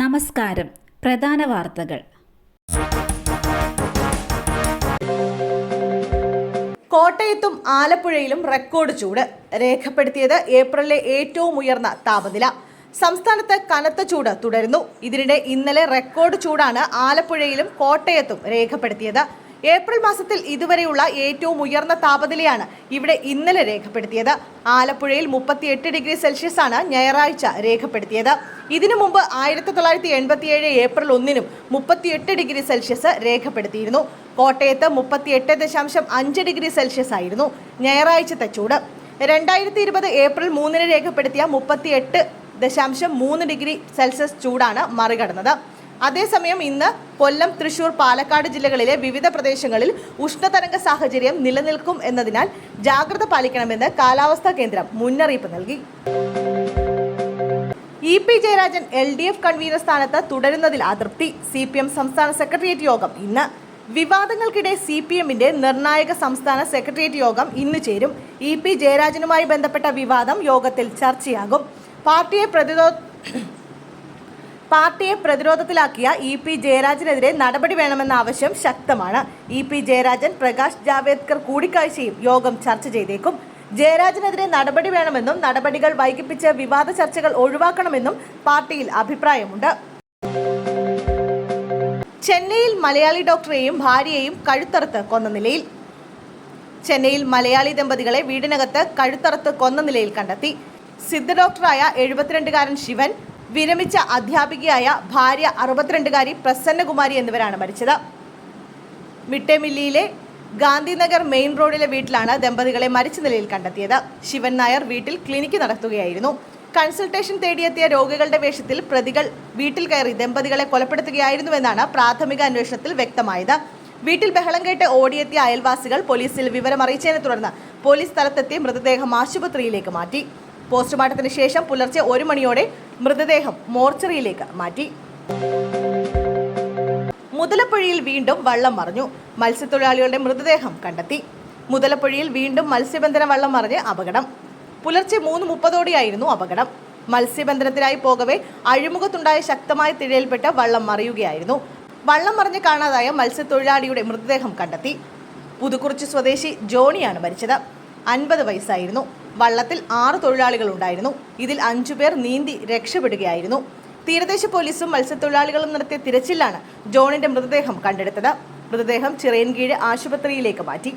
നമസ്കാരം. പ്രധാന വാർത്തകൾ. കോട്ടയത്തും ആലപ്പുഴയിലും റെക്കോർഡ് ചൂട് രേഖപ്പെടുത്തിയത്. ഏപ്രിലിലെ ഏറ്റവും ഉയർന്ന താപനില. സംസ്ഥാനത്ത് കനത്ത ചൂട് തുടരുന്നു. ഇതിനിടെ ഇന്നലെ റെക്കോർഡ് ചൂടാണ് ആലപ്പുഴയിലും കോട്ടയത്തും രേഖപ്പെടുത്തിയത്. ഏപ്രിൽ മാസത്തിൽ ഇതുവരെയുള്ള ഏറ്റവും ഉയർന്ന താപനിലയാണ് ഇവിടെ ഇന്നലെ രേഖപ്പെടുത്തിയത്. ആലപ്പുഴയിൽ 38 ഡിഗ്രി സെൽഷ്യസ് ആണ് ഞായറാഴ്ച രേഖപ്പെടുത്തിയത്. ഇതിനു മുമ്പ് 1987 ഏപ്രിൽ 1-നും 38 ഡിഗ്രി സെൽഷ്യസ് രേഖപ്പെടുത്തിയിരുന്നു. കോട്ടയത്ത് 38.5 ഡിഗ്രി സെൽഷ്യസ് ആയിരുന്നു ഞായറാഴ്ചത്തെ ചൂട്. 2020 ഏപ്രിൽ 3-ന് രേഖപ്പെടുത്തിയ 38.3 ഡിഗ്രി സെൽഷ്യസ് ചൂടാണ് മറികടന്നത്. അതേസമയം ഇന്ന് കൊല്ലം, തൃശൂർ, പാലക്കാട് ജില്ലകളിലെ വിവിധ പ്രദേശങ്ങളിൽ ഉഷ്ണതരംഗ സാഹചര്യം നിലനിൽക്കും എന്നതിനാൽ ജാഗ്രത പാലിക്കണമെന്ന് കാലാവസ്ഥാ കേന്ദ്രം മുന്നറിയിപ്പ് നൽകി. EP ജയരാജൻ LDF കൺവീനർ സ്ഥാനത്ത് തുടരുന്നതിൽ അതൃപ്തി. CPM സംസ്ഥാന സെക്രട്ടേറിയറ്റ് യോഗം ഇന്ന്. വിവാദങ്ങൾക്കിടെ CPMന്റെ നിർണായക സംസ്ഥാന സെക്രട്ടേറിയറ്റ് യോഗം ഇന്ന് ചേരും. EP ജയരാജനുമായി ബന്ധപ്പെട്ട വിവാദം യോഗത്തിൽ ചർച്ചയാകും. പാർട്ടിയെ പ്രതിരോധത്തിലാക്കിയ EP ജയരാജനെതിരെ നടപടി വേണമെന്ന ആവശ്യം ശക്തമാണ്. EP ജയരാജൻ, പ്രകാശ് ജാവേദ്കർ കൂടിക്കാഴ്ചയും യോഗം ചർച്ച ചെയ്തേക്കും. ജയരാജനെതിരെ നടപടി വേണമെന്നും നടപടികൾ വൈകിപ്പിച്ച് വിവാദ ചർച്ചകൾ ഒഴിവാക്കണമെന്നും പാർട്ടിയിൽ അഭിപ്രായമുണ്ട്. ചെന്നൈയിൽ മലയാളി ഡോക്ടറെയും ഭാര്യയെയും കഴുത്തറുത്ത് കൊന്ന നിലയിൽ. ചെന്നൈയിൽ മലയാളി ദമ്പതികളെ വീടിനകത്ത് കഴുത്തറുത്ത് കൊന്ന നിലയിൽ കണ്ടെത്തി. സിദ്ധ ഡോക്ടറായ 72-കാരൻ ശിവൻ, വിരമിച്ച അധ്യാപികയായ ഭാര്യ 62-കാരി പ്രസന്നകുമാരി എന്നിവരാണ് മരിച്ചത്. മിട്ടേമില്ലിയിലെ ഗാന്ധിനഗർ മെയിൻ റോഡിലെ വീട്ടിലാണ് ദമ്പതികളെ മരിച്ച നിലയിൽ കണ്ടെത്തിയത്. ശിവൻ നായർ വീട്ടിൽ ക്ലിനിക്ക് നടത്തുകയായിരുന്നു. കൺസൾട്ടേഷൻ തേടിയെത്തിയ രോഗികളുടെ വേഷത്തിൽ പ്രതികൾ വീട്ടിൽ കയറി ദമ്പതികളെ കൊലപ്പെടുത്തുകയായിരുന്നുവെന്നാണ് പ്രാഥമിക അന്വേഷണത്തിൽ വ്യക്തമായത്. വീട്ടിൽ ബഹളം കേട്ട് ഓടിയെത്തിയ അയൽവാസികൾ പോലീസിൽ വിവരം അറിയിച്ചതിനെ തുടർന്ന് പോലീസ് സ്ഥലത്തെത്തി മൃതദേഹം ആശുപത്രിയിലേക്ക് മാറ്റി. പോസ്റ്റ്മോർട്ടത്തിന് ശേഷം പുലർച്ചെ 1 മണിയോടെ മൃതദേഹം മോർച്ചറിയിലേക്ക് മാറ്റി. മുതലപ്പുഴയിൽ വീണ്ടും വള്ളം മറിഞ്ഞു. മത്സ്യത്തൊഴിലാളികളുടെ മൃതദേഹം കണ്ടെത്തി. മുതലപ്പുഴയിൽ വീണ്ടും മത്സ്യബന്ധന വള്ളം മറിഞ്ഞ് അപകടം. പുലർച്ചെ 3:30 അപകടം. മത്സ്യബന്ധനത്തിനായി പോകവെ അഴിമുഖത്തുണ്ടായ ശക്തമായ തിരയിൽപ്പെട്ട് വള്ളം മറിയുകയായിരുന്നു. വള്ളം മറിഞ്ഞ് കാണാതായ മത്സ്യത്തൊഴിലാളിയുടെ മൃതദേഹം കണ്ടെത്തി. പുതുക്കുറിച്ചി സ്വദേശി ജോണിയാണ് മരിച്ചത്. 50 വയസ്സായിരുന്നു. വള്ളത്തിൽ 6 തൊഴിലാളികൾ ഉണ്ടായിരുന്നു. ഇതിൽ 5 പേർ നീന്തി രക്ഷപ്പെടുകയായിരുന്നു. തീരദേശ പോലീസും മത്സ്യത്തൊഴിലാളികളും നടത്തിയ തിരച്ചിലാണ് ജോണിന്റെ മൃതദേഹം കണ്ടെടുത്തത്. മൃതദേഹം ചിറയൻകീഴ് ആശുപത്രിയിലേക്ക് മാറ്റി.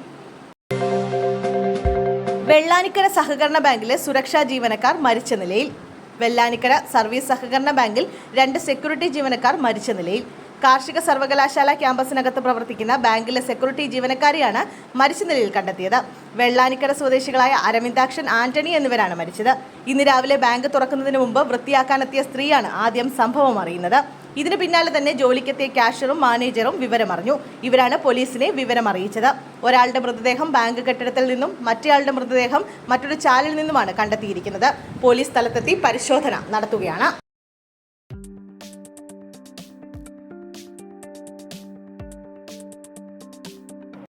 വെള്ളാനിക്കര സഹകരണ ബാങ്കിലെ സുരക്ഷാ ജീവനക്കാർ മരിച്ച നിലയിൽ. വെള്ളാനിക്കര സർവീസ് സഹകരണ ബാങ്കിൽ 2 സെക്യൂരിറ്റി ജീവനക്കാർ മരിച്ച നിലയിൽ. കാർഷിക സർവകലാശാല ക്യാമ്പസിനകത്ത് പ്രവർത്തിക്കുന്ന ബാങ്കിലെ സെക്യൂരിറ്റി ജീവനക്കാരെയാണ് മരിച്ച നിലയിൽ കണ്ടെത്തിയത്. വെള്ളാനിക്കര സ്വദേശികളായ അരവിന്ദാക്ഷൻ, ആന്റണി എന്നിവരാണ് മരിച്ചത്. ഇന്ന് രാവിലെ ബാങ്ക് തുറക്കുന്നതിന് മുമ്പ് വൃത്തിയാക്കാനെത്തിയ സ്ത്രീയാണ് ആദ്യം സംഭവം അറിയുന്നത്. ഇതിന് പിന്നാലെ തന്നെ ജോലിക്കെത്തിയ ക്യാഷ്യറും മാനേജറും വിവരമറിഞ്ഞു. ഇവരാണ് പോലീസിനെ വിവരം അറിയിച്ചത്. ഒരാളുടെ മൃതദേഹം ബാങ്ക് കെട്ടിടത്തിൽ നിന്നും മറ്റേയാളുടെ മൃതദേഹം മറ്റൊരു ചാലിൽ നിന്നുമാണ് കണ്ടെത്തിയിരിക്കുന്നത്. പോലീസ് സ്ഥലത്തെത്തി പരിശോധന നടത്തുകയാണ്.